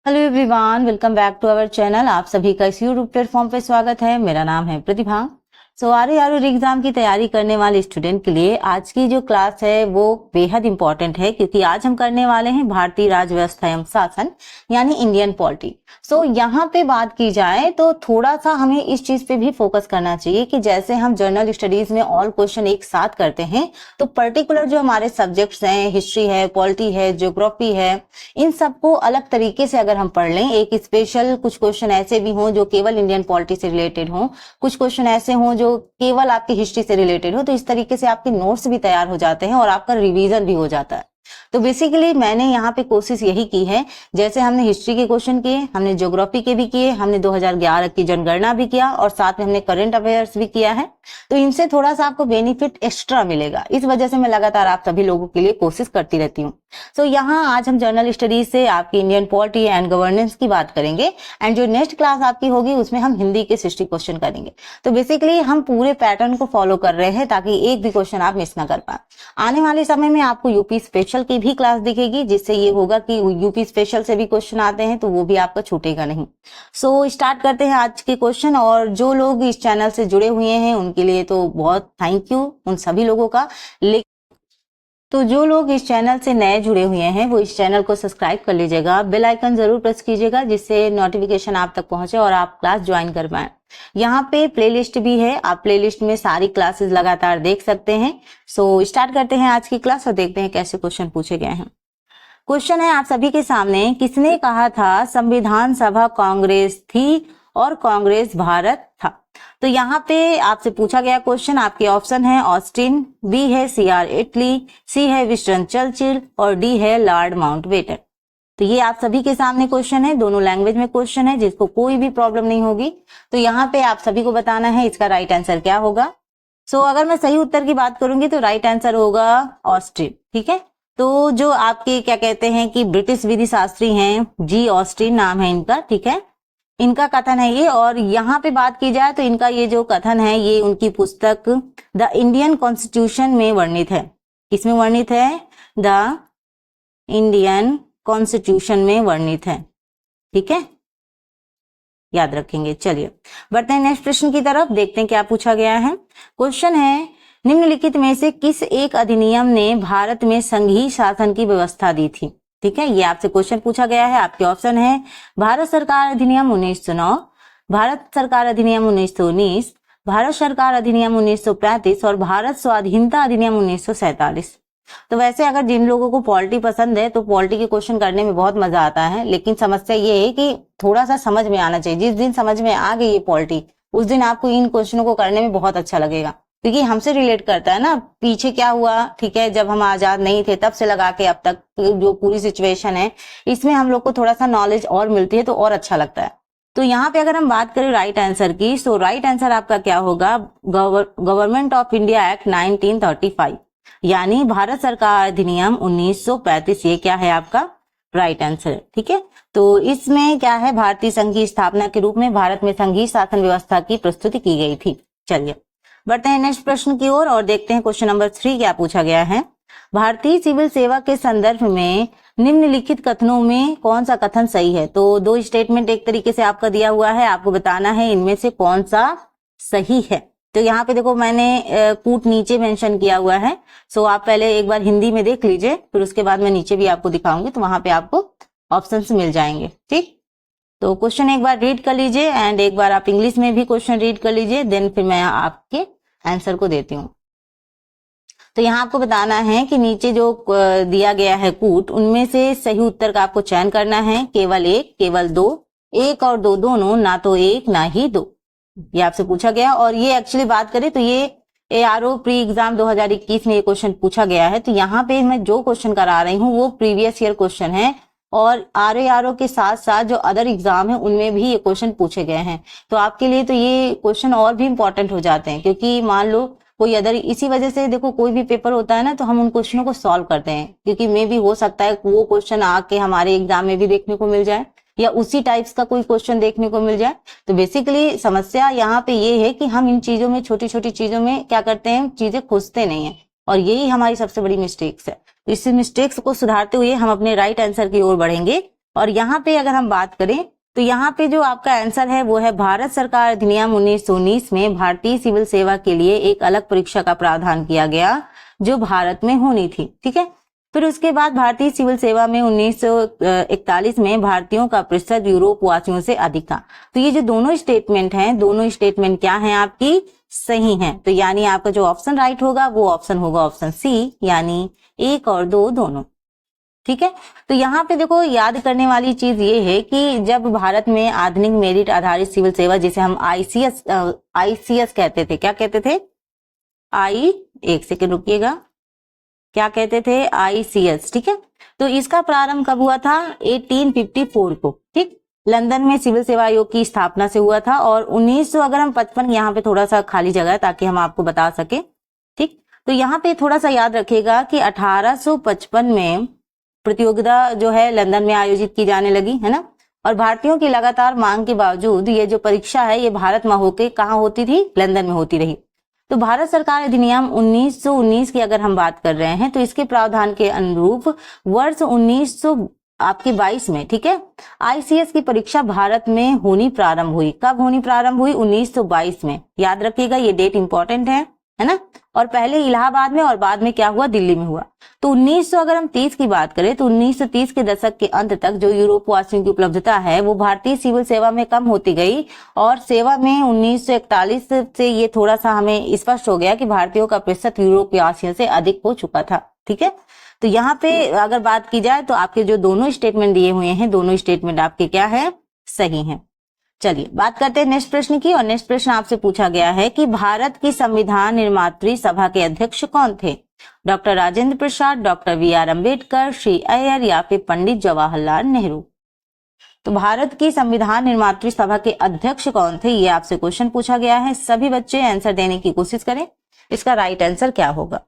Hello everyone, welcome back to our channel. आप सभी का इस यूट्यूब प्लेटफॉर्म पे स्वागत है। मेरा नाम है प्रतिभा। आर एग्जाम की तैयारी करने वाले स्टूडेंट के लिए आज की जो क्लास है वो बेहद इंपॉर्टेंट है, क्योंकि आज हम करने वाले हैं भारतीय राज व्यवस्था एवं शासन यानी इंडियन पॉलिटी। यहाँ पे बात की जाए तो थोड़ा सा हमें इस चीज पे भी फोकस करना चाहिए कि जैसे हम जनरल स्टडीज में ऑल क्वेश्चन एक साथ करते हैं, तो पर्टिकुलर जो हमारे सब्जेक्ट्स हैं, हिस्ट्री है, पॉलिटी है, ज्योग्राफी है, इन सबको अलग तरीके से अगर हम पढ़ लें, एक स्पेशल कुछ क्वेश्चन ऐसे भी हों जो केवल इंडियन पॉलिटी से रिलेटेड हों, कुछ क्वेश्चन ऐसे हों जो केवल आपकी हिस्ट्री से रिलेटेड हो, तो इस तरीके से आपके नोट्स भी तैयार हो जाते हैं और आपका रिवीजन भी हो जाता है। तो बेसिकली मैंने यहाँ पे कोशिश यही की है, जैसे हमने हिस्ट्री के क्वेश्चन किए, हमने ज्योग्राफी के भी किए, हमने 2011 की जनगणना भी किया और साथ में हमने करंट अफेयर्स भी किया है, तो इनसे थोड़ा सा आपको बेनिफिट एक्स्ट्रा मिलेगा। इस वजह से मैं लगातार आप सभी लोगों के लिए कोशिश करती रहती हूँ। यहाँ आज हम जनरल स्टडीज से आपकी इंडियन पॉलिटी एंड गवर्नेंस की बात करेंगे, एंड जो नेक्स्ट क्लास आपकी होगी उसमें हम हिंदी के 60 क्वेश्चन करेंगे। तो बेसिकली हम पूरे पैटर्न को फॉलो कर रहे हैं ताकि एक भी क्वेश्चन आप मिस ना कर पाए। आने वाले समय में आपको यूपी स्पेशल की भी क्लास दिखेगी, जिससे ये होगा कि यूपी स्पेशल से भी क्वेश्चन आते हैं तो वो भी आपका छूटेगा नहीं। स्टार्ट करते हैं आज के क्वेश्चन। और जो लोग इस चैनल से जुड़े हुए हैं उनके लिए तो बहुत थैंक यू उन सभी लोगों का। तो जो लोग इस चैनल से नए जुड़े हुए हैं वो इस चैनल को सब्सक्राइब कर लीजिएगा, बेल आइकन जरूर प्रेस कीजिएगा, जिससे नोटिफिकेशन आप तक पहुंचे और आप क्लास ज्वाइन कर पाए। यहाँ पे प्लेलिस्ट भी है, आप प्लेलिस्ट में सारी क्लासेस लगातार देख सकते हैं। स्टार्ट करते हैं आज की क्लास और देखते हैं कैसे क्वेश्चन पूछे गए हैं। क्वेश्चन है आप सभी के सामने, किसने कहा था संविधान सभा कांग्रेस थी और कांग्रेस भारत था? तो यहाँ पे आपसे पूछा गया क्वेश्चन, आपके ऑप्शन है ऑस्टिन, बी है सीआर इटली, सी है विंस्टन चर्चिल और डी है लॉर्ड माउंटबेटन। तो ये आप सभी के सामने क्वेश्चन है, दोनों लैंग्वेज में क्वेश्चन है, जिसको कोई भी प्रॉब्लम नहीं होगी। तो यहाँ पे आप सभी को बताना है इसका राइट आंसर क्या होगा। अगर मैं सही उत्तर की बात करूंगी तो राइट आंसर होगा ऑस्टिन। ठीक है, तो जो आपके क्या कहते हैं कि ब्रिटिश विधि शास्त्री हैं, जी ऑस्टिन नाम है इनका। ठीक है, इनका कथन है ये। और यहाँ पे बात की जाए तो इनका ये जो कथन है ये उनकी पुस्तक द इंडियन कॉन्स्टिट्यूशन में वर्णित है। किसमें वर्णित है? द इंडियन कॉन्स्टिट्यूशन में वर्णित है। ठीक है, याद रखेंगे। चलिए बढ़ते हैं नेक्स्ट प्रश्न की तरफ, देखते हैं क्या पूछा गया है। क्वेश्चन है, निम्नलिखित में से किस एक अधिनियम ने भारत में संघीय शासन की व्यवस्था दी थी? ठीक है, ये आपसे क्वेश्चन पूछा गया है। आपके ऑप्शन है भारत सरकार अधिनियम 1909, भारत सरकार अधिनियम 1919, भारत सरकार अधिनियम 1935 और भारत स्वाधीनता अधिनियम 1947। तो वैसे अगर जिन लोगों को पॉलिटी पसंद है तो पॉलिटी के क्वेश्चन करने में बहुत मजा आता है, लेकिन समस्या ये है कि थोड़ा सा समझ में आना चाहिए। जिस दिन समझ में आ गई ये पॉलिटी, उस दिन आपको इन क्वेश्चनों को करने में बहुत अच्छा लगेगा, क्योंकि हमसे रिलेट करता है ना, पीछे क्या हुआ। ठीक है, जब हम आजाद नहीं थे तब से लगा के अब तक जो पूरी सिचुएशन है, इसमें हम लोग को थोड़ा सा नॉलेज और मिलती है तो और अच्छा लगता है। तो यहाँ पे अगर हम बात करें राइट आंसर की, तो राइट आंसर आपका क्या होगा? गवर्नमेंट ऑफ इंडिया एक्ट 1935 यानी भारत सरकार अधिनियम 1935। ये क्या है आपका राइट आंसर। ठीक है, तो इसमें क्या है, भारतीय संघ की स्थापना के रूप में भारत में संघीय शासन व्यवस्था की प्रस्तुति की गई थी। चलिए बढ़ते हैं नेक्स्ट प्रश्न की ओर और देखते हैं क्वेश्चन नंबर 3 क्या पूछा गया है। भारतीय सिविल सेवा के संदर्भ में निम्नलिखित कथनों में कौन सा कथन सही है? तो दो स्टेटमेंट एक तरीके से आपका दिया हुआ है, आपको बताना है इनमें से कौन सा सही है। तो यहाँ पे देखो मैंने कूट नीचे मेंशन किया हुआ है। आप पहले एक बार हिंदी में देख लीजिए, फिर उसके बाद मैं नीचे भी आपको दिखाऊंगी, तो वहां पे आपको ऑप्शंस मिल जाएंगे। ठीक, तो क्वेश्चन एक बार रीड कर लीजिए एंड एक बार आप इंग्लिश में भी क्वेश्चन रीड कर लीजिए, देन फिर मैं आपके आंसर को देती हूँ। तो यहाँ आपको बताना है कि नीचे जो दिया गया है कूट, उनमें से सही उत्तर का आपको चयन करना है। केवल एक, केवल दो, एक और दो दोनों, ना तो एक ना ही दो, ये आपसे पूछा गया। और ये एक्चुअली बात करें तो ये ARO प्री एग्जाम 2021 में ये क्वेश्चन पूछा गया है। तो यहाँ पे मैं जो क्वेश्चन करा रही हूँ वो प्रीवियस ईयर क्वेश्चन है, और RARO के साथ साथ जो अदर एग्जाम है उनमें भी ये क्वेश्चन पूछे गए हैं। तो आपके लिए तो ये क्वेश्चन और भी इंपॉर्टेंट हो जाते हैं, क्योंकि मान लो कोई अदर, इसी वजह से देखो कोई भी पेपर होता है ना तो हम उन क्वेश्चनों को सॉल्व करते हैं, क्योंकि मे भी हो सकता है वो क्वेश्चन आके हमारे एग्जाम में भी देखने को मिल जाए या उसी टाइप्स का कोई क्वेश्चन देखने को मिल जाए। तो बेसिकली समस्या यहाँ पे ये है कि हम इन चीजों में, छोटी छोटी चीजों में क्या करते हैं, चीजें खोजते नहीं है, और यही हमारी सबसे बड़ी मिस्टेक्स है। तो इस मिस्टेक्स को सुधारते हुए हम अपने राइट आंसर की ओर बढ़ेंगे। और यहाँ पे अगर हम बात करें तो यहाँ पे जो आपका आंसर है वो है भारत सरकार अधिनियम 1919 में भारतीय सिविल सेवा के लिए एक अलग परीक्षा का प्रावधान किया गया जो भारत में होनी थी। ठीक है, फिर उसके बाद भारतीय सिविल सेवा में 1941 में भारतीयों का प्रतिशत यूरोप वासियों से अधिक था। तो ये जो दोनों स्टेटमेंट हैं, दोनों स्टेटमेंट क्या हैं आपकी, सही हैं। तो यानी आपका जो ऑप्शन राइट होगा वो ऑप्शन होगा ऑप्शन सी, यानी 1 और 2 दोनों। ठीक है, तो यहाँ पे देखो याद करने वाली चीज ये है कि जब भारत में आधुनिक मेरिट आधारित सिविल सेवा, जिसे हम आईसीएस कहते थे, क्या कहते थे, एक सेकेंड रुकिएगा, क्या कहते थे, आईसीएस। ठीक है, तो इसका प्रारंभ कब हुआ था, 1854 को। ठीक, लंदन में सिविल सेवा आयोग की स्थापना से हुआ था। और 1900 अगर हम 55, यहाँ पे थोड़ा सा खाली जगह है ताकि हम आपको बता सके। ठीक, तो यहाँ पे थोड़ा सा याद रखिएगा कि 1855 में प्रतियोगिता जो है लंदन में आयोजित की जाने लगी, है ना। और भारतीयों की लगातार मांग के बावजूद ये जो परीक्षा है ये भारत में होके कहाँ होती थी, लंदन में होती रही। तो भारत सरकार अधिनियम 1919 की अगर हम बात कर रहे हैं तो इसके प्रावधान के अनुरूप वर्ष 1922 में, ठीक है, आईसीएस की परीक्षा भारत में होनी प्रारंभ हुई। कब होनी प्रारंभ हुई, 1922 में। याद रखिएगा ये डेट इंपॉर्टेंट है ना। और पहले इलाहाबाद में और बाद में क्या हुआ, दिल्ली में हुआ। तो 1900 अगर हम 30 की बात करें तो 1930 के दशक के अंत तक जो यूरोप वासियों की उपलब्धता है वो भारतीय सिविल सेवा में कम होती गई। और सेवा में 1941 से ये थोड़ा सा हमें स्पष्ट हो गया कि भारतीयों का प्रतिशत यूरोप वासियों से अधिक हो चुका था। ठीक है, तो यहाँ पे अगर बात की जाए तो आपके जो दोनों स्टेटमेंट दिए हुए हैं, दोनों स्टेटमेंट आपके क्या है, सही हैं। चलिए बात करते हैं नेक्स्ट प्रश्न की। और नेक्स्ट प्रश्न आपसे पूछा गया है कि भारत की संविधान निर्मात्री सभा के अध्यक्ष कौन थे, डॉक्टर राजेंद्र प्रसाद, डॉक्टर वी.आर. अम्बेडकर, श्री अय्यर या फिर पंडित जवाहरलाल नेहरू। तो भारत की संविधान निर्मात्री सभा के अध्यक्ष कौन थे, ये आपसे क्वेश्चन पूछा गया है। सभी बच्चे आंसर देने की कोशिश करें, इसका राइट आंसर क्या होगा।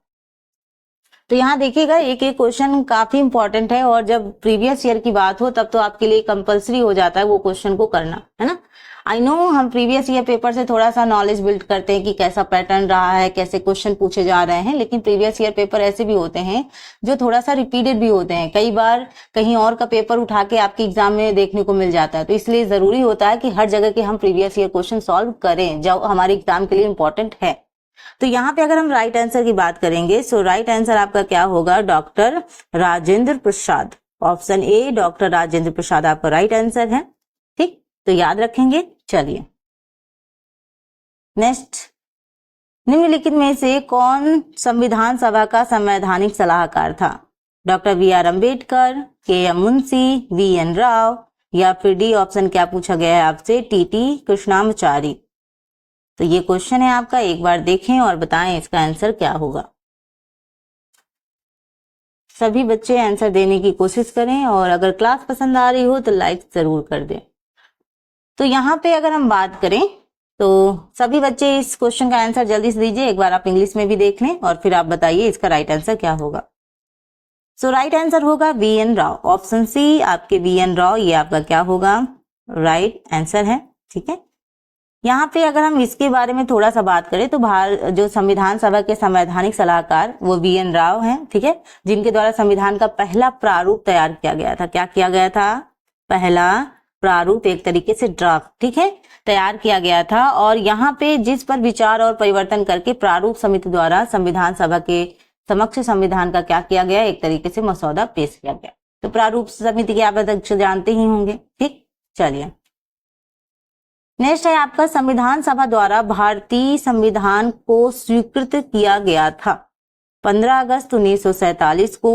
तो यहाँ देखिएगा एक एक क्वेश्चन काफी इंपॉर्टेंट है और जब प्रीवियस ईयर की बात हो तब तो आपके लिए कंपलसरी हो जाता है वो क्वेश्चन को करना, है ना। आई नो हम प्रीवियस ईयर पेपर से थोड़ा सा नॉलेज बिल्ड करते हैं कि कैसा पैटर्न रहा है, कैसे क्वेश्चन पूछे जा रहे हैं, लेकिन प्रीवियस ईयर पेपर ऐसे भी होते हैं जो थोड़ा सा रिपीटेड भी होते हैं। कई बार कहीं और का पेपर उठा के आपके एग्जाम में देखने को मिल जाता है। तो इसलिए जरूरी होता है कि हर जगह के हम प्रीवियस ईयर क्वेश्चन सॉल्व करें जो हमारे एग्जाम के लिए इंपॉर्टेंट है। तो यहाँ पे अगर हम राइट आंसर की बात करेंगे सो राइट आंसर आपका क्या होगा, doctor Rajendra Prasad. Option A doctor Rajendra Prasad आपका राइट आंसर है। ठीक, तो याद रखेंगे। चलिए नेक्स्ट, निम्नलिखित में से कौन संविधान सभा का संवैधानिक सलाहकार था, doctor V R. Ambedkar, K M. Munshi, V N. Rao या फिर डी ऑप्शन क्या पूछा गया है आपसे, टी.टी. कृष्णामाचारी। तो ये क्वेश्चन है आपका, एक बार देखें और बताएं इसका आंसर क्या होगा। सभी बच्चे आंसर देने की कोशिश करें और अगर क्लास पसंद आ रही हो तो लाइक जरूर कर दें। तो यहाँ पे अगर हम बात करें तो सभी बच्चे इस क्वेश्चन का आंसर जल्दी से दीजिए। एक बार आप इंग्लिश में भी देख लें और फिर आप बताइए इसका राइट आंसर क्या होगा। सो राइट आंसर होगा वी.एन. राव। ऑप्शन सी आपके वी.एन. राव, ये आपका क्या होगा, राइट आंसर है। ठीक है, यहाँ पे अगर हम इसके बारे में थोड़ा सा बात करें तो जो संविधान सभा के संवैधानिक सलाहकार वो वी.एन. राव हैं। ठीक है, जिनके द्वारा संविधान का पहला प्रारूप तैयार किया गया था। क्या किया गया था, पहला प्रारूप, एक तरीके से ड्राफ्ट, ठीक है, तैयार किया गया था। और यहाँ पे जिस पर विचार और परिवर्तन करके प्रारूप समिति द्वारा संविधान सभा के समक्ष संविधान का क्या किया गया, एक तरीके से मसौदा पेश किया गया। तो प्रारूप समिति के आप अध्यक्ष जानते ही होंगे। ठीक, चलिए नेक्स्ट है आपका, संविधान सभा द्वारा भारतीय संविधान को स्वीकृत किया गया था 15 अगस्त 1947 को,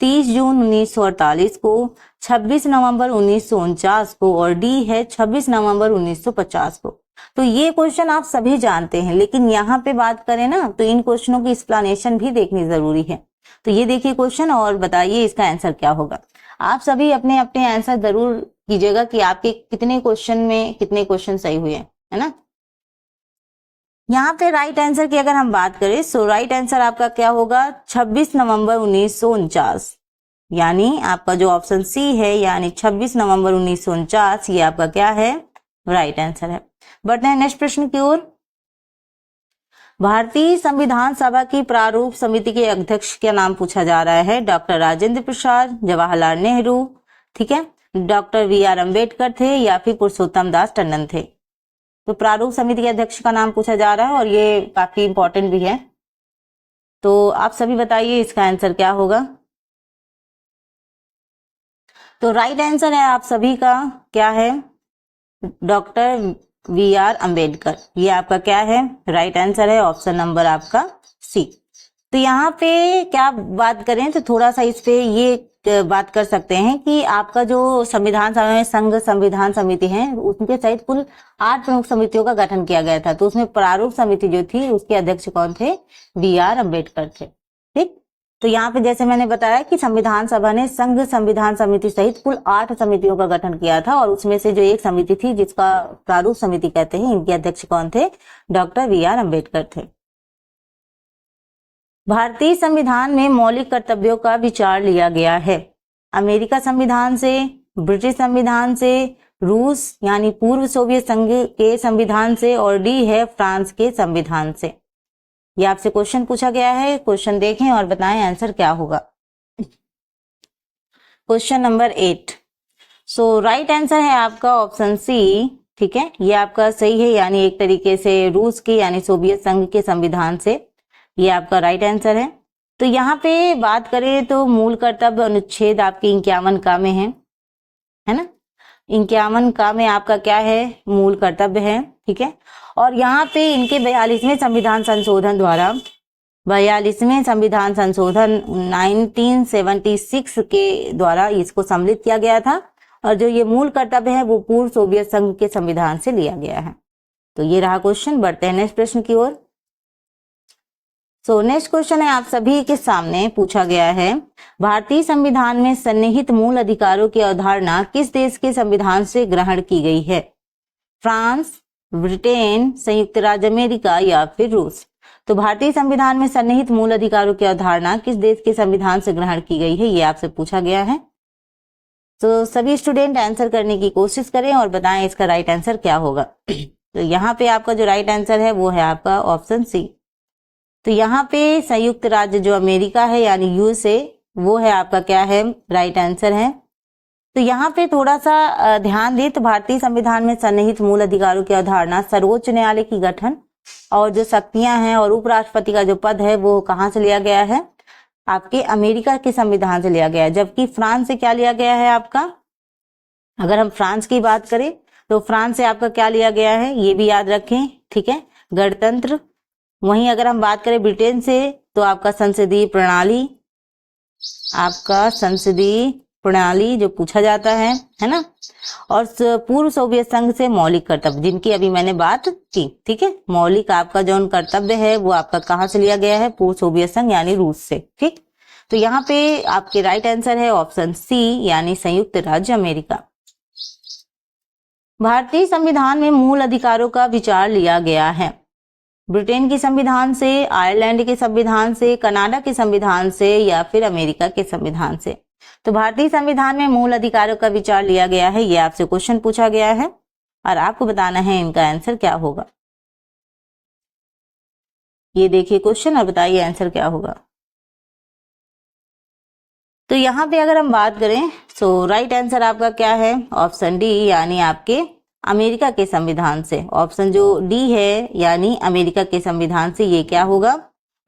30 जून 1948 को, 26 नवंबर 1949 को और डी है 26 नवंबर 1950 को। तो ये क्वेश्चन आप सभी जानते हैं, लेकिन यहाँ पे बात करें ना तो इन क्वेश्चनों की एक्सप्लेनेशन भी देखनी जरूरी है। तो ये देखिए क्वेश्चन और बताइए इसका आंसर क्या होगा। आप सभी अपने अपने आंसर जरूर कीजिएगा कि आपके कितने क्वेश्चन में कितने क्वेश्चन सही हुए हैं, है ना। यहाँ पे राइट आंसर की अगर हम बात करें सो राइट आंसर आपका क्या होगा, 26 नवंबर 1949, यानी आपका जो ऑप्शन सी है यानी 26 नवंबर 1949 ये आपका क्या है, राइट आंसर है। बढ़ते हैं नेक्स्ट प्रश्न की ओर। भारतीय संविधान सभा की प्रारूप समिति के अध्यक्ष का नाम पूछा जा रहा है, डॉक्टर राजेंद्र प्रसाद, जवाहरलाल नेहरू, ठीक है, डॉक्टर वी.आर. अम्बेडकर थे या फिर पुरुषोत्तम दास टंडन थे। तो प्रारूप समिति के अध्यक्ष का नाम पूछा जा रहा है और ये काफी इंपॉर्टेंट भी है। तो आप सभी बताइए इसका आंसर क्या होगा। तो राइट आंसर है आप सभी का क्या है, डॉक्टर वी.आर. अम्बेडकर। ये आपका क्या है, राइट आंसर है ऑप्शन नंबर आपका सी। तो यहाँ पे क्या बात करें तो थोड़ा सा इस पे ये बात कर सकते हैं कि आपका जो संविधान सभा में संघ संविधान समिति है उनके सहित कुल 8 प्रमुख समितियों का गठन किया गया था। तो उसमें प्रारूप समिति जो थी उसके अध्यक्ष कौन थे, वी.आर. अम्बेडकर थे। ठीक, तो यहाँ पे जैसे मैंने बताया कि संविधान सभा ने संघ संविधान समिति सहित कुल 8 समितियों का गठन किया था और उसमें से जो एक समिति थी जिसका प्रारूप समिति कहते हैं, इनके अध्यक्ष कौन थे, डॉक्टर वी.आर. अम्बेडकर थे। भारतीय संविधान में मौलिक कर्तव्यों का विचार लिया गया है। अमेरिका संविधान से, ब्रिटिश संविधान से, रूस यानी पूर्व सोवियत संघ के संविधान से और डी है फ्रांस के संविधान से। ये आपसे क्वेश्चन पूछा गया है, क्वेश्चन देखें और बताएं आंसर क्या होगा। Question number 8। सो राइट आंसर है आपका ऑप्शन सी। ठीक है, ये आपका सही है, यानी एक तरीके से रूस के यानी सोवियत संघ के संविधान से, ये आपका राइट आंसर है। तो यहाँ पे बात करें तो मूल कर्तव्य अनुच्छेद आपके 51 का में है ना, 51 का में आपका क्या है, मूल कर्तव्य है। ठीक है, और यहाँ पे इनके 42वें संविधान संशोधन द्वारा 42वें संविधान संशोधन 1976 के द्वारा इसको सम्मिलित किया गया था और जो ये मूल कर्तव्य है वो पूर्व सोवियत संघ के संविधान से लिया गया है। तो ये रहा क्वेश्चन। बढ़ते हैं नेक्स्ट प्रश्न की ओर। सो नेक्स्ट क्वेश्चन है आप सभी के सामने पूछा गया है, भारतीय संविधान में सन्निहित मूल अधिकारों की अवधारणा किस देश के संविधान से ग्रहण की गई है, फ्रांस, ब्रिटेन, संयुक्त राज्य अमेरिका या फिर रूस। तो भारतीय संविधान में सन्निहित मूल अधिकारों की अवधारणा किस देश के संविधान से ग्रहण की गई है, ये आपसे पूछा गया है। तो सभी स्टूडेंट आंसर करने की कोशिश करें और बताएं इसका राइट आंसर क्या होगा। तो यहाँ पे आपका जो राइट आंसर है वो है आपका ऑप्शन सी। तो यहाँ पे संयुक्त राज्य जो अमेरिका है यानी यूएसए, वो है आपका क्या है, राइट आंसर है। तो यहाँ पे थोड़ा सा ध्यान दें तो भारतीय संविधान में सन्निहित मूल अधिकारों की अवधारणा सर्वोच्च न्यायालय की गठन और जो शक्तियां हैं और उपराष्ट्रपति का जो पद है वो कहाँ से लिया गया है, आपके अमेरिका के संविधान से लिया गया है। जबकि फ्रांस से क्या लिया गया है आपका, अगर हम फ्रांस की बात करें तो फ्रांस से आपका क्या लिया गया है, ये भी याद रखें। ठीक है, गणतंत्र। वहीं अगर हम बात करें ब्रिटेन से तो आपका संसदीय प्रणाली, आपका संसदीय प्रणाली जो पूछा जाता है ना, और पूर्व सोवियत संघ से मौलिक कर्तव्य जिनकी अभी मैंने बात की। ठीक है, मौलिक आपका जो कर्तव्य है वो आपका कहाँ से लिया गया है, पूर्व सोवियत संघ यानी रूस से। ठीक, तो यहाँ पे आपके राइट आंसर है ऑप्शन सी यानी संयुक्त राज्य अमेरिका। भारतीय संविधान में मूल अधिकारों का विचार लिया गया है, ब्रिटेन के संविधान से, आयरलैंड के संविधान से, कनाडा के संविधान से या फिर अमेरिका के संविधान से। तो भारतीय संविधान में मूल अधिकारों का विचार लिया गया है, ये आपसे क्वेश्चन पूछा गया है और आपको बताना है इनका आंसर क्या होगा। ये देखिए क्वेश्चन और बताइए आंसर क्या होगा। तो यहाँ पे अगर हम बात करें तो राइट आंसर आपका क्या है, ऑप्शन डी यानी आपके अमेरिका के संविधान से। ऑप्शन जो डी है यानी अमेरिका के संविधान से, ये क्या होगा,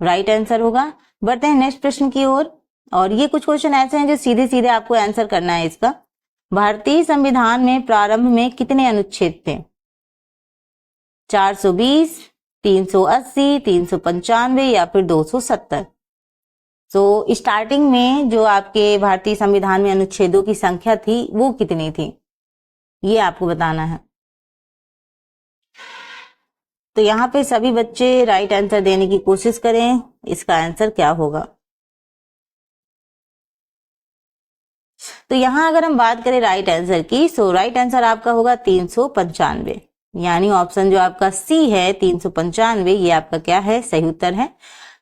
राइट आंसर होगा। बढ़ते हैं नेक्स्ट प्रश्न की ओर। और ये कुछ क्वेश्चन ऐसे हैं जो सीधे सीधे आपको आंसर करना है इसका। भारतीय संविधान में प्रारंभ में कितने अनुच्छेद थे, 420, 380, 395 या फिर 270। तो स्टार्टिंग में जो आपके भारतीय संविधान में अनुच्छेदों की संख्या थी वो कितनी थी, ये आपको बताना है। तो यहाँ पे सभी बच्चे राइट आंसर देने की कोशिश करें, इसका आंसर क्या होगा। तो यहाँ अगर हम बात करें राइट आंसर की, सो राइट आंसर आपका होगा 395 यानी ऑप्शन जो आपका सी है 395, ये आपका क्या है, सही उत्तर है।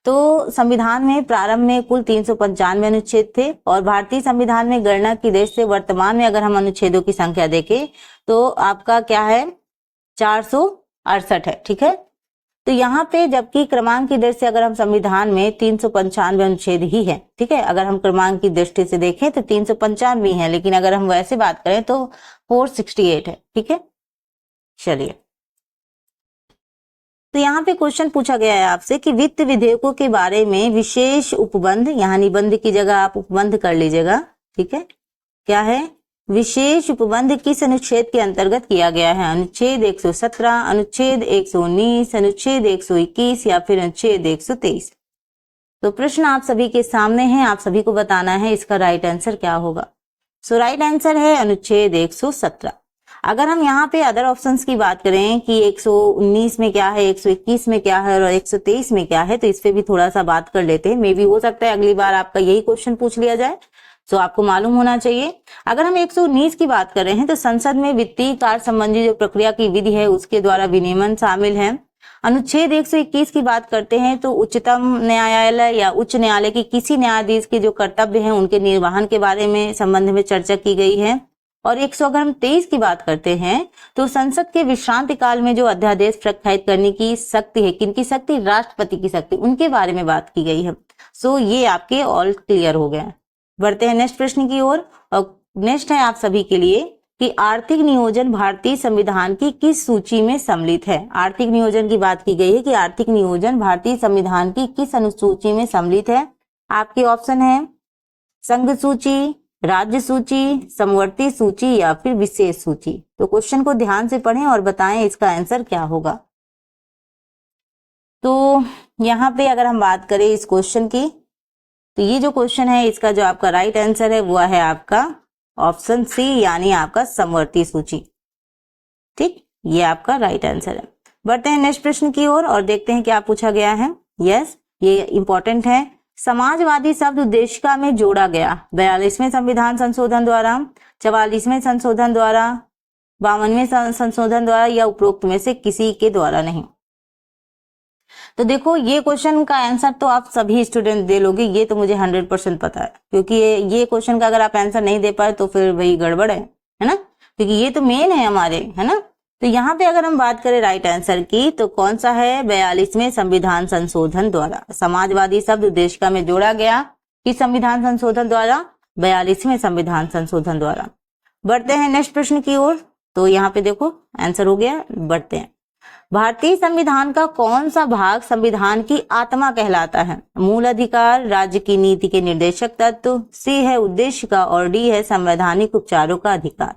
तो संविधान में प्रारंभ में कुल 395 अनुच्छेद थे और भारतीय संविधान में गणना की दृष्टि से वर्तमान में अगर हम अनुच्छेदों की संख्या देखें तो आपका क्या है, 468 है। ठीक है, तो यहाँ पे जबकि क्रमांक की दृष्टि से अगर हम संविधान में 395 अनुच्छेद ही है, ठीक है, अगर हम क्रमांक की दृष्टि से देखें तो 395 ही है, लेकिन अगर हम वैसे बात करें तो 468 है, ठीक है। चलिए, तो यहाँ पे क्वेश्चन पूछा गया है आपसे कि वित्त विधेयकों के बारे में विशेष उपबंध, यहाँ निबंध की जगह आप उपबंध कर लीजिएगा, ठीक है। क्या है? विशेष उपबंध किस अनुच्छेद के अंतर्गत किया गया है? अनुच्छेद 117, अनुच्छेद 119, अनुच्छेद 121 या फिर अनुच्छेद 123। तो प्रश्न आप सभी के सामने है, आप सभी को बताना है इसका राइट आंसर क्या होगा। सो राइट आंसर है अनुच्छेद 117। अगर हम यहाँ पे अदर ऑप्शंस की बात करें कि 119 में क्या है, 121 में क्या है और 123 में क्या है, तो इस पे भी थोड़ा सा बात कर लेते हैं। मे भी हो सकता है अगली बार आपका यही क्वेश्चन पूछ लिया जाए, तो आपको मालूम होना चाहिए। अगर हम 119 की बात कर रहे हैं तो संसद में वित्तीय कार्य संबंधी जो प्रक्रिया की विधि है उसके द्वारा विनियमन शामिल है। अनुच्छेद 121 की बात करते हैं तो उच्चतम न्यायालय या उच्च न्यायालय की किसी न्यायाधीश के जो कर्तव्य हैं उनके निर्वहन के बारे में संबंध में चर्चा की गई है। और 123 की बात करते हैं तो संसद के विश्रांति काल में जो अध्यादेश प्रख्यात करने की शक्ति है, किनकी शक्ति? राष्ट्रपति की शक्ति, उनके बारे में बात की गई है। सो ये आपके ऑल क्लियर हो गए। बढ़ते हैं नेक्स्ट प्रश्न की ओर। और नेक्स्ट है आप सभी के लिए कि आर्थिक नियोजन भारतीय संविधान की किस सूची में सम्मिलित है? आर्थिक नियोजन की बात की गई है कि आर्थिक नियोजन भारतीय संविधान की किस अनुसूची में सम्मिलित है? आपके ऑप्शन है संघ सूची, राज्य सूची, समवर्ती सूची या फिर विशेष सूची। तो क्वेश्चन को ध्यान से पढ़ें और बताएं इसका आंसर क्या होगा। तो यहाँ पे अगर हम बात करें इस क्वेश्चन की, तो ये जो क्वेश्चन है इसका जो आपका राइट आंसर है वो है आपका ऑप्शन सी, यानी आपका समवर्ती सूची। ठीक, ये आपका राइट आंसर है। बढ़ते हैं नेक्स्ट प्रश्न की ओर और देखते हैं क्या पूछा गया है। यस, ये इंपॉर्टेंट है। समाजवादी शब्द उद्देशिका में जोड़ा गया 42वें संविधान संशोधन द्वारा, 44वें संशोधन द्वारा, 52वें संशोधन द्वारा या उपरोक्त में से किसी के द्वारा नहीं। तो देखो, ये क्वेश्चन का आंसर तो आप सभी स्टूडेंट दे लोगे, ये तो मुझे 100% पता है, क्योंकि ये क्वेश्चन का अगर आप आंसर नहीं दे पाए तो फिर वही गड़बड़ है ना, क्योंकि ये तो मेन है हमारे, है ना। तो यहाँ पे अगर हम बात करें राइट आंसर की तो कौन सा है? 42वें संविधान संशोधन द्वारा। समाजवादी शब्द उद्देशिका में जोड़ा गया किस संविधान संशोधन द्वारा? 42वें संविधान संशोधन द्वारा। बढ़ते हैं नेक्स्ट प्रश्न की ओर। तो यहाँ पे देखो आंसर हो गया। बढ़ते हैं, भारतीय संविधान का कौन सा भाग संविधान की आत्मा कहलाता है? मूल अधिकार, राज्य की नीति के निर्देशक तत्व, सी है उद्देश्य का और डी है संवैधानिक उपचारों का अधिकार।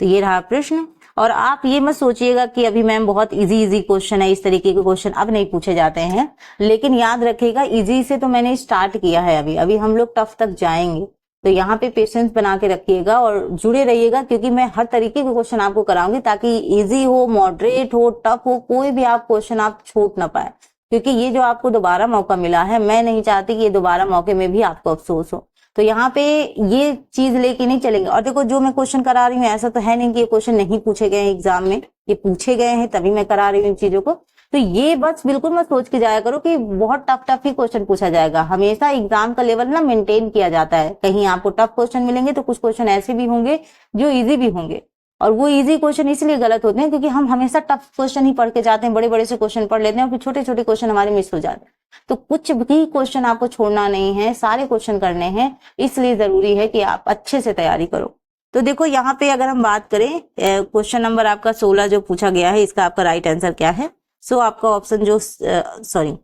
तो ये रहा प्रश्न। और आप ये मत सोचिएगा कि अभी मैम बहुत इजी क्वेश्चन है, इस तरीके के क्वेश्चन अब नहीं पूछे जाते हैं, लेकिन याद रखिएगा इजी से तो मैंने स्टार्ट किया है, अभी हम लोग टफ तक जाएंगे। तो यहाँ पे पेशेंस बना के रखिएगा और जुड़े रहिएगा, क्योंकि मैं हर तरीके के क्वेश्चन आपको कराऊंगी ताकि इजी हो, मॉडरेट हो, टफ हो, कोई भी आप क्वेश्चन आप छूट ना पाए, क्योंकि ये जो आपको दोबारा मौका मिला है, मैं नहीं चाहती कि ये दोबारा मौके में भी आपको अफसोस हो। तो यहाँ पे ये चीज लेके नहीं चलेंगे। और देखो, जो मैं क्वेश्चन करा रही हूँ ऐसा तो है नहीं कि ये क्वेश्चन नहीं पूछे गए हैं एग्जाम में, ये पूछे गए हैं तभी मैं करा रही हूँ इन चीजों को। तो ये बस बिल्कुल मत सोच के जाया करो कि बहुत टफ ही क्वेश्चन पूछा जाएगा। हमेशा एग्जाम का लेवल ना मेंटेन किया जाता है। कहीं आपको टफ क्वेश्चन मिलेंगे तो कुछ क्वेश्चन ऐसे भी होंगे जो इजी भी होंगे, और वो इजी क्वेश्चन इसलिए गलत होते हैं क्योंकि हम हमेशा टफ क्वेश्चन ही पढ़ के जाते हैं, बड़े बड़े से क्वेश्चन पढ़ लेते हैं और फिर छोटे छोटे क्वेश्चन हमारे मिस हो जाते हैं। तो कुछ भी क्वेश्चन आपको छोड़ना नहीं है, सारे क्वेश्चन करने हैं, इसलिए जरूरी है कि आप अच्छे से तैयारी करो। तो देखो, यहाँ पे अगर हम बात करें क्वेश्चन नंबर आपका 16 जो पूछा गया है, इसका आपका राइट आंसर क्या है? सो आपका ऑप्शन जो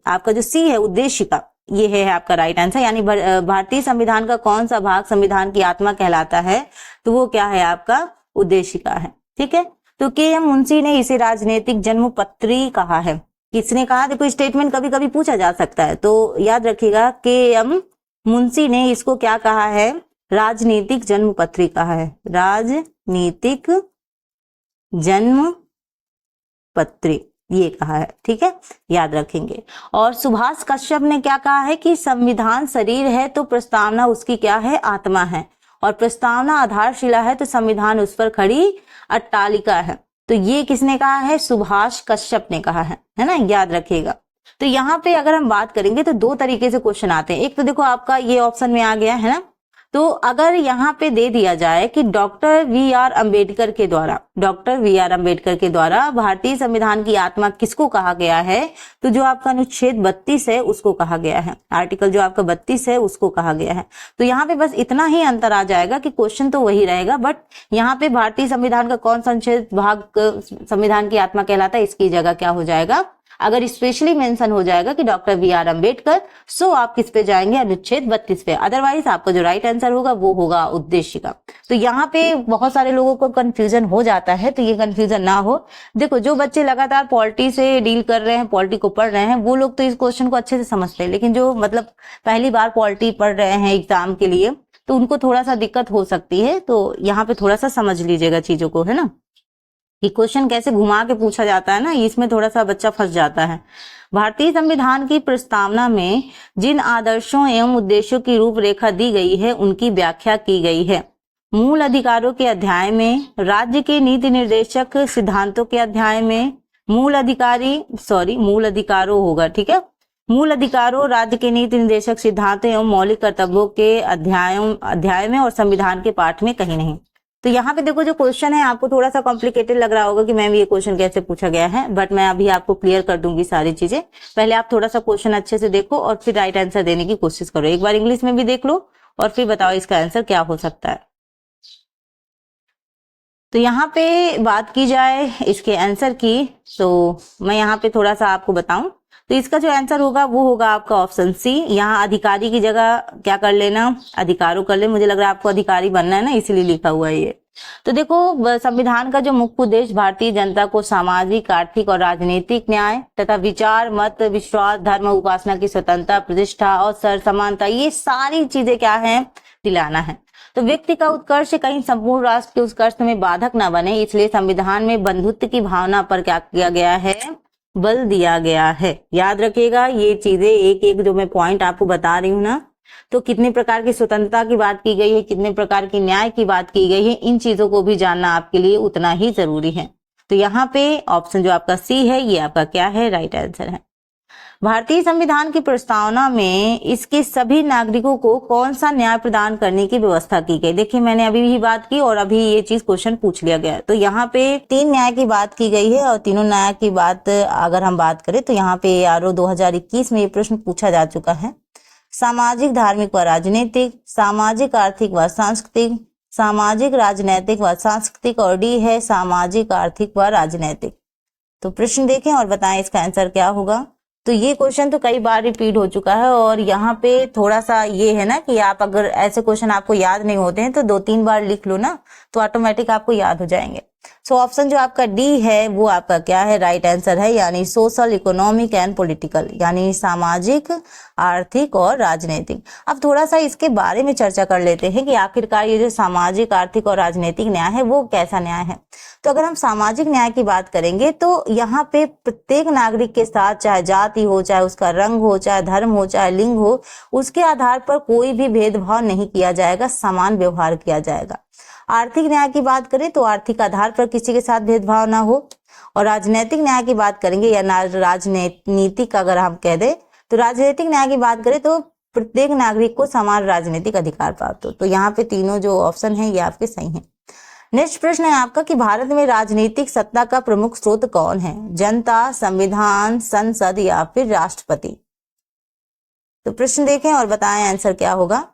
आपका जो सी है उद्देशिका, ये है आपका राइट आंसर। यानी भारतीय संविधान का कौन सा भाग संविधान की आत्मा कहलाता है? तो वो क्या है? आपका उद्देशिका है। ठीक है। तो के.एम. मुंशी ने इसे राजनीतिक जन्मपत्री कहा है। किसने कहा? देखो, स्टेटमेंट कभी कभी पूछा जा सकता है, तो याद रखिएगा के.एम. मुंशी ने इसको क्या कहा है? राजनीतिक जन्मपत्री कहा है। राजनीतिक जन्मपत्री ये कहा है। ठीक है, याद रखेंगे। और सुभाष कश्यप ने क्या कहा है कि संविधान शरीर है तो प्रस्तावना उसकी क्या है? आत्मा है, और प्रस्तावना आधारशिला है तो संविधान उस पर खड़ी अट्टालिका है। तो ये किसने कहा है? सुभाष कश्यप ने कहा है ना, याद रखिएगा। तो यहाँ पे अगर हम बात करेंगे तो दो तरीके से क्वेश्चन आते हैं। एक तो देखो आपका ये ऑप्शन में आ गया है ना, तो अगर यहाँ पे दे दिया जाए कि डॉक्टर वी आर अम्बेडकर के द्वारा भारतीय संविधान की आत्मा किसको कहा गया है, तो जो आपका अनुच्छेद 32 है उसको कहा गया है, आर्टिकल जो आपका 32 है उसको कहा गया है। तो यहाँ पे बस इतना ही अंतर आ जाएगा कि क्वेश्चन तो वही रहेगा, बट यहाँ पे भारतीय संविधान का कौन सा अनुच्छेद भाग संविधान की आत्मा कहलाता है, इसकी जगह क्या हो जाएगा, अगर स्पेशली मेंशन हो जाएगा कि डॉक्टर वी आर अम्बेडकर, सो आप किस पे जाएंगे, अनुच्छेद 32 पे। अदरवाइज आपका जो राइट आंसर होगा वो होगा उद्देशिका। तो यहाँ पे बहुत सारे लोगों को कंफ्यूजन हो जाता है, तो ये कंफ्यूजन ना हो। देखो जो बच्चे लगातार पॉलिटी से डील कर रहे हैं, पॉलिटी को पढ़ रहे हैं, वो लोग तो इस क्वेश्चन को अच्छे से समझते हैं, लेकिन जो मतलब पहली बार पॉलिटी पढ़ रहे हैं एग्जाम के लिए, तो उनको थोड़ा सा दिक्कत हो सकती है। तो यहाँ पे थोड़ा सा समझ लीजिएगा चीजों को, है ना, कि क्वेश्चन कैसे घुमा के पूछा जाता है ना, इसमें थोड़ा सा बच्चा फंस जाता है। भारतीय संविधान की प्रस्तावना में जिन आदर्शों एवं उद्देश्यों की रूपरेखा दी गई है उनकी व्याख्या की गई है। मूल अधिकारों के अध्याय में, राज्य के नीति निर्देशक सिद्धांतों के अध्याय में, मूल अधिकारों होगा, ठीक है, मूल अधिकारों, राज्य के नीति निर्देशक सिद्धांतों एवं मौलिक कर्तव्यों के अध्याय में और संविधान के पाठ में कहीं नहीं। तो यहाँ पे देखो जो क्वेश्चन है आपको थोड़ा सा कॉम्प्लिकेटेड लग रहा होगा कि मैम ये क्वेश्चन कैसे पूछा गया है, बट मैं अभी आपको क्लियर कर दूंगी सारी चीजें। पहले आप थोड़ा सा क्वेश्चन अच्छे से देखो और फिर राइट आंसर देने की कोशिश करो। एक बार इंग्लिश में भी देख लो और फिर बताओ इसका आंसर क्या हो सकता है। तो यहाँ पे बात की जाए इसके आंसर की, तो मैं यहाँ पे थोड़ा सा आपको बताऊं, तो इसका जो आंसर होगा वो होगा आपका ऑप्शन सी। यहाँ अधिकारी की जगह क्या कर लेना, अधिकारों कर ले। मुझे लग रहा है आपको अधिकारी बनना है ना, इसीलिए लिखा हुआ है ये। तो देखो संविधान का जो मुख्य उद्देश्य भारतीय जनता को सामाजिक, आर्थिक और राजनीतिक न्याय तथा विचार, मत, विश्वास, धर्म, उपासना की स्वतंत्रता, प्रतिष्ठा और समानता, ये सारी चीजें क्या है, दिलाना है। तो व्यक्ति का उत्कर्ष कहीं संपूर्ण राष्ट्र के उत्कर्ष में बाधक न बने, इसलिए संविधान में बंधुत्व की भावना पर क्या किया गया है, बल दिया गया है। याद रखिएगा ये चीजें, एक एक जो मैं पॉइंट आपको बता रही हूँ ना, तो कितने प्रकार की स्वतंत्रता की बात की गई है, कितने प्रकार की न्याय की बात की गई है, इन चीजों को भी जानना आपके लिए उतना ही जरूरी है। तो यहाँ पे ऑप्शन जो आपका सी है ये आपका क्या है, राइट आंसर है। भारतीय संविधान की प्रस्तावना में इसके सभी नागरिकों को कौन सा न्याय प्रदान करने की व्यवस्था की गई। देखिए मैंने अभी भी बात की और अभी ये चीज क्वेश्चन पूछ लिया गया। तो यहाँ पे 3 न्याय की बात की गई है और तीनों न्याय की बात अगर हम बात करें तो यहाँ पे आरओ 2021 में ये प्रश्न पूछा जा चुका है। सामाजिक, धार्मिक व राजनीतिक, सामाजिक, आर्थिक व सांस्कृतिक, सामाजिक, राजनैतिक व सांस्कृतिक, और डी है सामाजिक, आर्थिक व राजनैतिक। तो प्रश्न देखें और बताएं इसका आंसर क्या होगा। तो ये क्वेश्चन तो कई बार रिपीट हो चुका है और यहाँ पे थोड़ा सा ये है ना कि आप अगर ऐसे क्वेश्चन आपको याद नहीं होते हैं तो 2-3 बार लिख लो ना, तो ऑटोमेटिक आपको याद हो जाएंगे। सो ऑप्शन जो आपका डी है वो आपका क्या है, राइट आंसर है, यानी सोशल, इकोनॉमिक एंड पॉलिटिकल, यानी सामाजिक, आर्थिक और राजनीतिक। अब थोड़ा सा इसके बारे में चर्चा कर लेते हैं कि आखिरकार ये जो सामाजिक, आर्थिक और राजनीतिक न्याय है वो कैसा न्याय है। तो अगर हम सामाजिक न्याय की बात करेंगे तो यहाँ पे प्रत्येक नागरिक के साथ, चाहे जाति हो, चाहे उसका रंग हो, चाहे धर्म हो, चाहे लिंग हो, उसके आधार पर कोई भी भेदभाव नहीं किया जाएगा, समान व्यवहार किया जाएगा। आर्थिक न्याय की बात करें तो आर्थिक आधार पर किसी के साथ भेदभाव ना हो। और राजनीतिक न्याय की बात करेंगे या राजनीतिक अगर हम कह दें, तो राजनीतिक न्याय की बात करें तो प्रत्येक नागरिक को समान राजनीतिक अधिकार प्राप्त हो। तो यहाँ पे तीनों जो ऑप्शन है ये आपके सही हैं। नेक्स्ट प्रश्न है आपका कि भारत में राजनीतिक सत्ता का प्रमुख स्रोत कौन है, जनता, संविधान, संसद या फिर राष्ट्रपति। तो प्रश्न देखें और बताएं आंसर क्या होगा।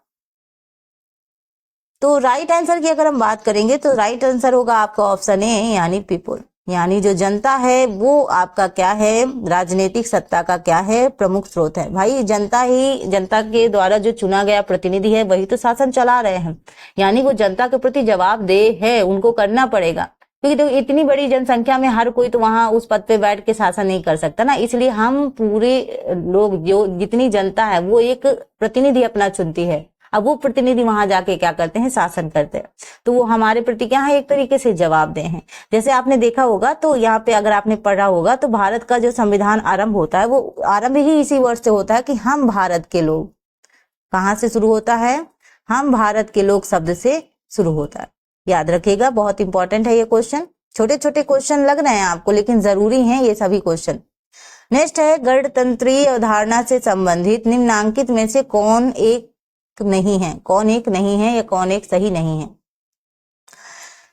तो राइट आंसर की अगर हम बात करेंगे तो राइट आंसर होगा आपका ऑप्शन ए, यानी पीपुल, यानी जो जनता है वो आपका क्या है, राजनीतिक सत्ता का क्या है, प्रमुख स्रोत है। भाई जनता के द्वारा जो चुना गया प्रतिनिधि है वही तो शासन चला रहे हैं, यानी वो जनता के प्रति जवाबदेह है, उनको करना पड़ेगा। क्योंकि तो इतनी बड़ी जनसंख्या में हर कोई तो वहां उस पद पे बैठ के शासन नहीं कर सकता ना, इसलिए हम पूरे लोग, जो जितनी जनता है वो एक प्रतिनिधि अपना चुनती है। अब वो प्रतिनिधि वहां जाके क्या करते हैं, शासन करते हैं। तो वो हमारे प्रति क्या है, एक तरीके से जवाबदेह हैं। जैसे आपने देखा होगा तो यहाँ पे अगर आपने पढ़ा होगा तो भारत का जो संविधान आरंभ होता है वो आरंभ ही इसी वर्ष से होता है कि हम भारत के लोग, कहाँ से शुरू होता है, हम भारत के लोग शब्द से शुरू होता है। याद रखिएगा, बहुत इंपॉर्टेंट है ये क्वेश्चन। छोटे छोटे क्वेश्चन लग रहे हैं आपको लेकिन जरूरी है ये सभी क्वेश्चन। नेक्स्ट है, गणतंत्रीय अवधारणा से संबंधित निम्नांकित में से कौन एक नहीं है, कौन एक नहीं है या कौन एक सही नहीं है।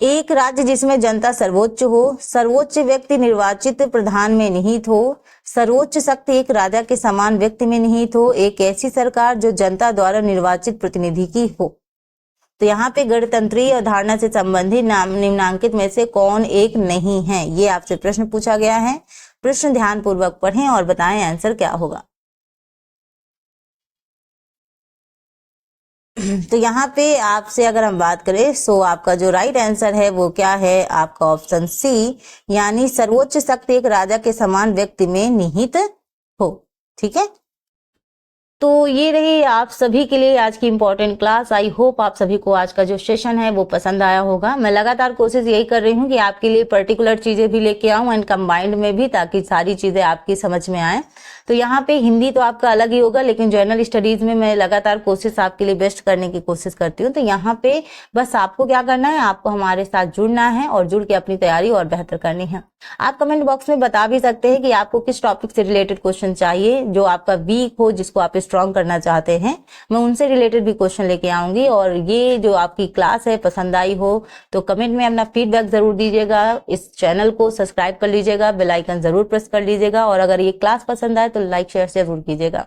एक राज्य जिसमें जनता सर्वोच्च हो, सर्वोच्च व्यक्ति निर्वाचित प्रधान में निहित हो, सर्वोच्च शक्ति एक राजा के समान व्यक्ति में निहित हो, एक ऐसी सरकार जो जनता द्वारा निर्वाचित प्रतिनिधि की हो। तो यहाँ पे गणतंत्रीय अवधारणा से संबंधित निम्नांकित में से कौन एक नहीं है, ये आपसे प्रश्न पूछा गया है। प्रश्न ध्यानपूर्वक पढ़ें और बताएं आंसर क्या होगा। तो यहाँ पे आपसे अगर हम बात करें सो आपका जो राइट आंसर है वो क्या है, आपका ऑप्शन सी, यानी सर्वोच्च शक्ति एक राजा के समान व्यक्ति में निहित हो। ठीक है, तो ये रही आप सभी के लिए आज की इम्पोर्टेंट क्लास। आई होप आप सभी को आज का जो सेशन है वो पसंद आया होगा। मैं लगातार कोशिश यही कर रही हूँ कि आपके लिए पर्टिकुलर चीजें भी लेके आऊं एंड कंबाइंड में भी, ताकि सारी चीजें आपकी समझ में आए। तो यहाँ पे हिंदी तो आपका अलग ही होगा, लेकिन जनरल स्टडीज में मैं लगातार कोशिश आपके लिए बेस्ट करने की कोशिश करती हूँ। तो यहाँ पे बस आपको क्या करना है, आपको हमारे साथ जुड़ना है और जुड़ के अपनी तैयारी और बेहतर करनी है। आप कमेंट बॉक्स में बता भी सकते हैं कि आपको किस टॉपिक से रिलेटेड क्वेश्चन चाहिए, जो आपका वीक हो, जिसको आप स्ट्रॉन्ग करना चाहते हैं। मैं उनसे रिलेटेड भी क्वेश्चन लेके आऊंगी। और ये जो आपकी क्लास है पसंद आई हो तो कमेंट में अपना फीडबैक जरूर दीजिएगा। इस चैनल को सब्सक्राइब कर लीजिएगा, बेल आइकन जरूर प्रेस कर लीजिएगा, और अगर ये क्लास पसंद आए तो लाइक शेयर जरूर कीजिएगा।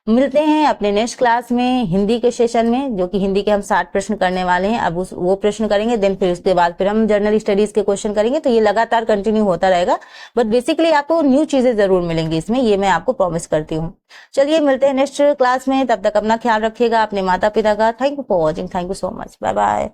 मिलते हैं अपने नेक्स्ट क्लास में हिंदी के सेशन में, जो कि हिंदी के हम 60 प्रश्न करने वाले हैं। अब वो प्रश्न करेंगे, देन फिर उसके बाद फिर हम जनरल स्टडीज के क्वेश्चन करेंगे। तो ये लगातार कंटिन्यू होता रहेगा, बट बेसिकली आपको न्यू चीजें जरूर मिलेंगी इसमें, ये मैं आपको प्रॉमिस करती हूँ। चलिए मिलते हैं नेक्स्ट क्लास में, तब तक अपना ख्याल रखिएगा, अपने माता पिता का। Thank you for watching, thank you so much, bye bye.